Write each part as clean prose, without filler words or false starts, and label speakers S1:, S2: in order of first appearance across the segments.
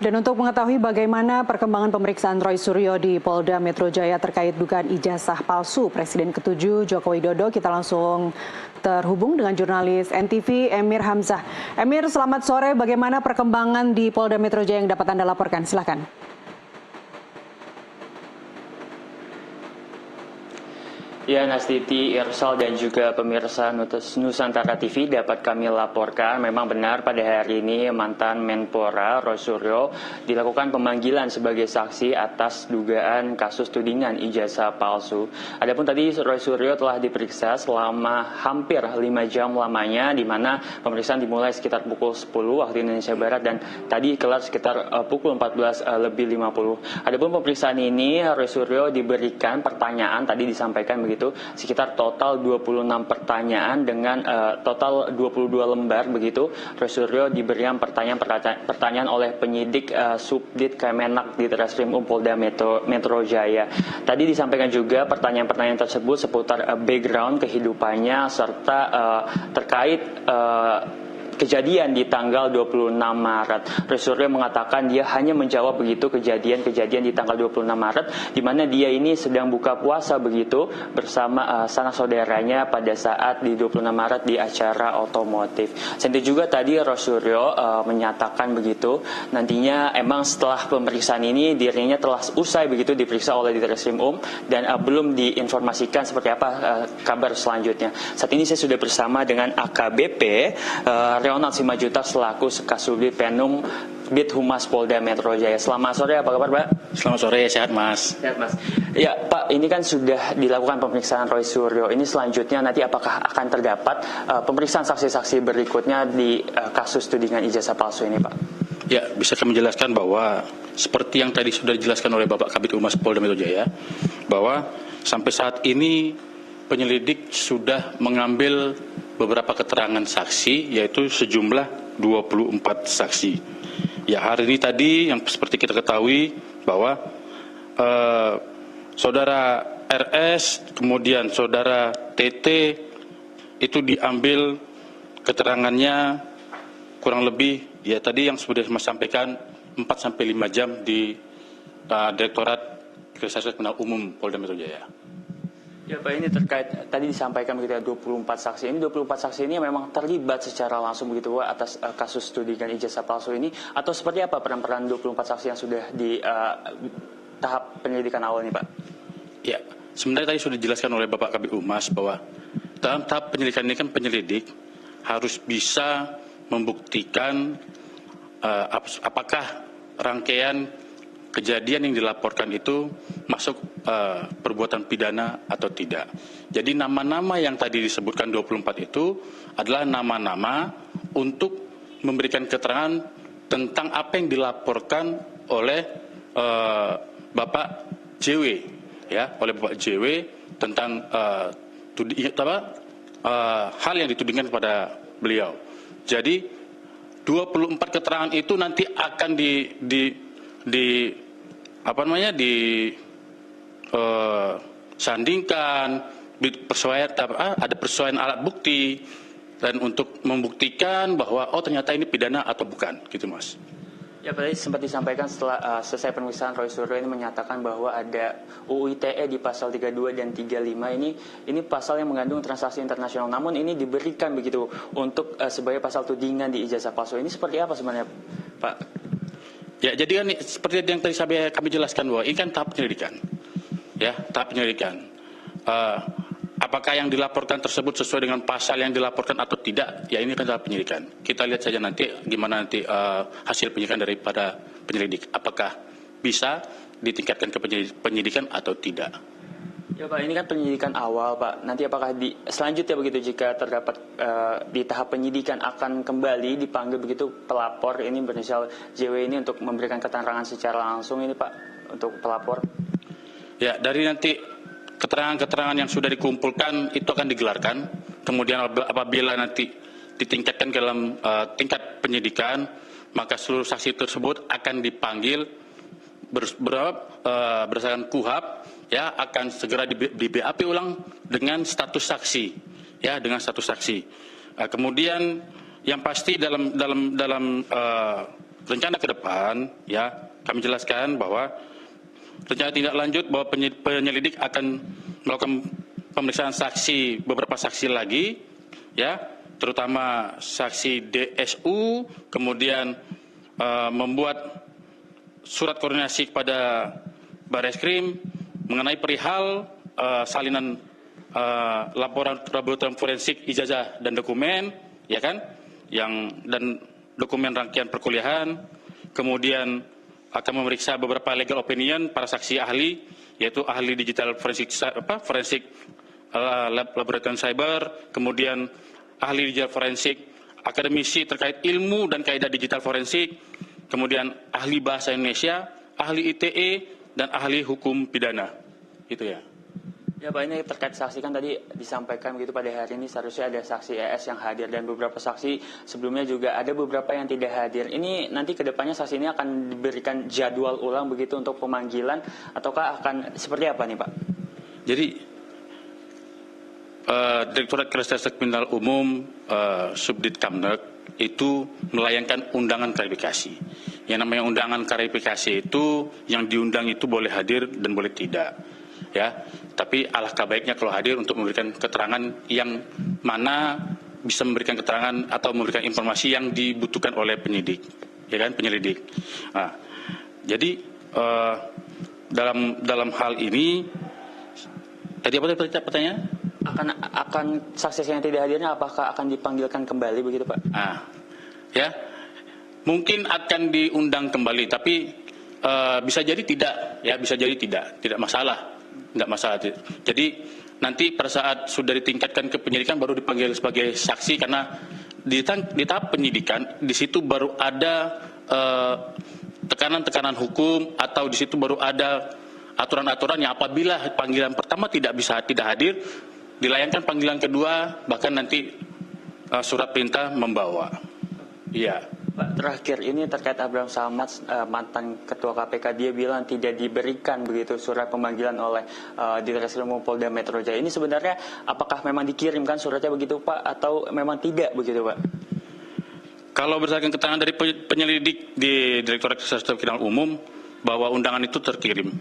S1: Dan untuk mengetahui bagaimana perkembangan pemeriksaan Roy Suryo di Polda Metro Jaya terkait dugaan ijazah palsu Presiden ke-7 Joko Widodo, kita langsung terhubung dengan jurnalis NTV Emir Hamzah. Emir, selamat sore. Bagaimana perkembangan di Polda Metro Jaya yang dapat Anda laporkan? Silakan.
S2: Ya, Nastiti, Irsal dan juga pemirsa Nusantara TV dapat kami laporkan memang benar pada hari ini mantan Menpora Roy Suryo dilakukan pemanggilan sebagai saksi atas dugaan kasus tudingan ijazah palsu. Adapun tadi Roy Suryo telah diperiksa selama hampir 5 jam lamanya, di mana pemeriksaan dimulai sekitar pukul 10 waktu Indonesia Barat dan tadi kelar sekitar pukul 14.50. Adapun pemeriksaan ini Roy Suryo diberikan pertanyaan, tadi disampaikan begitu, sekitar total 26 pertanyaan dengan total 22 lembar begitu. Roy Suryo diberikan pertanyaan oleh penyidik Subdit Kemenak di Treskrim Polda Metro Jaya. Tadi disampaikan juga pertanyaan-pertanyaan tersebut seputar background kehidupannya serta terkait kejadian di tanggal 26 Maret. Roy Suryo mengatakan dia hanya menjawab begitu kejadian di tanggal 26 Maret, di mana dia ini sedang buka puasa begitu bersama sanak saudaranya pada saat di 26 Maret di acara otomotif. Selain itu juga tadi Roy Suryo menyatakan begitu, nantinya emang setelah pemeriksaan ini dirinya telah usai begitu diperiksa oleh Ditreskrim dan belum diinformasikan seperti apa kabar selanjutnya. Saat ini saya sudah bersama dengan AKBP Ronald Simajuta selaku Kasubdit Penum Bid Humas Polda Metro Jaya. Selamat sore, apa kabar Pak?
S3: Selamat sore, sehat Mas.
S2: Sehat Mas. Ya Pak, ini kan sudah dilakukan pemeriksaan Roy Suryo. Ini selanjutnya nanti apakah akan terdapat pemeriksaan saksi-saksi berikutnya di kasus tudingan ijazah palsu ini Pak?
S3: Ya, bisa kami jelaskan bahwa seperti yang tadi sudah dijelaskan oleh Bapak Kabid Humas Polda Metro Jaya, bahwa sampai saat ini penyelidik sudah mengambil beberapa keterangan saksi, yaitu sejumlah 24 saksi. Ya, hari ini tadi yang seperti kita ketahui bahwa saudara RS, kemudian saudara TT itu diambil keterangannya kurang lebih, ya tadi yang sudah Mas sampaikan 4-5 jam di Direktorat Reserse Kriminal Umum Polda Metro Jaya.
S2: Ya Pak, ini terkait tadi disampaikan begitu ya 24 saksi. Ini 24 saksi ini memang terlibat secara langsung begitu Pak atas kasus tudingan ijazah palsu ini, atau seperti apa peran-peran 24 saksi yang sudah di tahap penyelidikan awal ini Pak?
S3: Ya, sebenarnya tadi sudah dijelaskan oleh Bapak Kabid Humas bahwa dalam tahap penyelidikan ini kan penyelidik harus bisa membuktikan apakah rangkaian kejadian yang dilaporkan itu masuk perbuatan pidana atau tidak. Jadi nama-nama yang tadi disebutkan 24 itu adalah nama-nama untuk memberikan keterangan tentang apa yang dilaporkan oleh Bapak JW, ya, oleh Bapak JW tentang hal yang ditudingkan kepada beliau. Jadi 24 keterangan itu nanti akan disandingkan, ada persesuaian alat bukti dan untuk membuktikan bahwa ternyata ini pidana atau bukan, gitu Mas.
S2: Ya, tadi sempat disampaikan setelah selesai pemeriksaan Roy Suryo ini menyatakan bahwa ada UU ITE di pasal 32 dan 35 ini pasal yang mengandung transaksi internasional. Namun ini diberikan begitu untuk sebagai pasal tudingan di ijazah palsu. Ini seperti apa sebenarnya Pak?
S3: Ya, jadi kan seperti yang tadi kami jelaskan bahwa ini kan tahap penyelidikan. Ya, tahap penyelidikan. Apakah yang dilaporkan tersebut sesuai dengan pasal yang dilaporkan atau tidak? Ya, ini kan tahap penyelidikan. Kita lihat saja nanti gimana nanti hasil penyelidikan daripada penyelidik. Apakah bisa ditingkatkan ke penyidikan atau tidak?
S2: Ya Pak, ini kan penyidikan awal Pak. Nanti apakah selanjutnya begitu jika terdapat di tahap penyidikan akan kembali dipanggil begitu pelapor ini berinisial JW ini untuk memberikan keterangan secara langsung ini Pak untuk pelapor?
S3: Ya, dari nanti keterangan-keterangan yang sudah dikumpulkan itu akan digelarkan. Kemudian apabila nanti ditingkatkan ke dalam tingkat penyidikan, maka seluruh saksi tersebut akan dipanggil berdasarkan KUHP, ya, akan segera di BAP ulang dengan status saksi, ya, dengan status saksi. Kemudian yang pasti dalam rencana ke depan, ya kami jelaskan bahwa rencana tindak lanjut bahwa penyelidik akan melakukan pemeriksaan saksi, beberapa saksi lagi, ya, terutama saksi DSU, kemudian membuat surat koordinasi kepada Bareskrim mengenai perihal salinan laporan laboratorium forensik ijazah dan dokumen, ya kan, dan dokumen rangkaian perkuliahan, kemudian akan memeriksa beberapa legal opinion para saksi ahli, yaitu ahli digital forensik laboratorium cyber, kemudian ahli digital forensik akademisi terkait ilmu dan kaidah digital forensik, kemudian ahli bahasa Indonesia, ahli ITE, dan ahli hukum pidana. Itu ya.
S2: Ya Pak, ini terkait saksi kan tadi disampaikan begitu pada hari ini seharusnya ada saksi ES yang hadir dan beberapa saksi sebelumnya juga ada beberapa yang tidak hadir. Ini nanti kedepannya saksi ini akan diberikan jadwal ulang begitu untuk pemanggilan ataukah akan seperti apa nih Pak?
S3: Jadi Direktorat Reserse Kriminal Umum Subdit Kamnek itu melayangkan undangan klarifikasi. Yang namanya undangan klarifikasi itu yang diundang itu boleh hadir dan boleh tidak. Ya, tapi alangkah baiknya kalau hadir untuk memberikan keterangan yang mana bisa memberikan keterangan atau memberikan informasi yang dibutuhkan oleh penyidik, ya kan, penyelidik. Nah, jadi dalam hal ini tadi apa pertanyaan?
S2: Akan saksi yang tidak hadirnya apakah akan dipanggilkan kembali begitu Pak?
S3: Ya, mungkin akan diundang kembali, tapi bisa jadi tidak, ya bisa jadi tidak masalah. Enggak masalah. Jadi nanti pada saat sudah ditingkatkan ke penyidikan baru dipanggil sebagai saksi, karena di tahap penyidikan di situ baru ada tekanan-tekanan hukum, atau di situ baru ada aturan-aturan yang apabila panggilan pertama tidak hadir, dilayangkan panggilan kedua, bahkan nanti surat perintah membawa. Iya.
S2: Pak, terakhir ini terkait Abraham Samad, mantan Ketua KPK, dia bilang tidak diberikan begitu surat pemanggilan oleh Ditreskrim Polda Metro Jaya. Ini sebenarnya apakah memang dikirimkan suratnya begitu Pak, atau memang tidak begitu Pak?
S3: Kalau berdasarkan keterangan dari penyelidik di Direktorat Reserse Kriminal Umum bahwa undangan itu terkirim,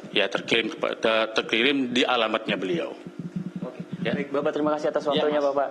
S3: ya terkirim di alamatnya beliau.
S2: Ya. Baik, Bapak, terima kasih atas waktunya Bapak.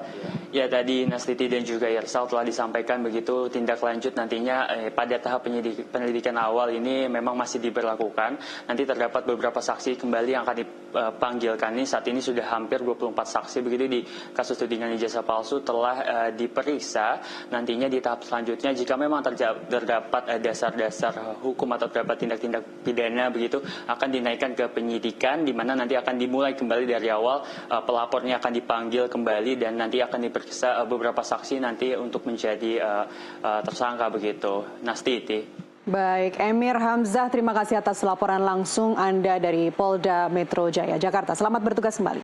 S2: Ya, tadi Nastiti dan juga Irsal telah disampaikan begitu tindak lanjut nantinya pada tahap penyelidikan awal ini memang masih diberlakukan. Nanti terdapat beberapa saksi kembali yang akan dipanggilkan. Ini saat ini sudah hampir 24 saksi begitu di kasus tudingan ijazah palsu telah diperiksa. Nantinya di tahap selanjutnya jika memang terdapat dasar-dasar hukum atau terdapat tindak-tindak pidana begitu akan dinaikkan ke penyidikan, di mana nanti akan dimulai kembali dari awal, pelapornya akan dipanggil kembali dan nanti akan diperiksa beberapa saksi nanti untuk menjadi tersangka begitu. Nastiti.
S1: Baik, Emir Hamzah, terima kasih atas laporan langsung Anda dari Polda Metro Jaya, Jakarta. Selamat bertugas kembali.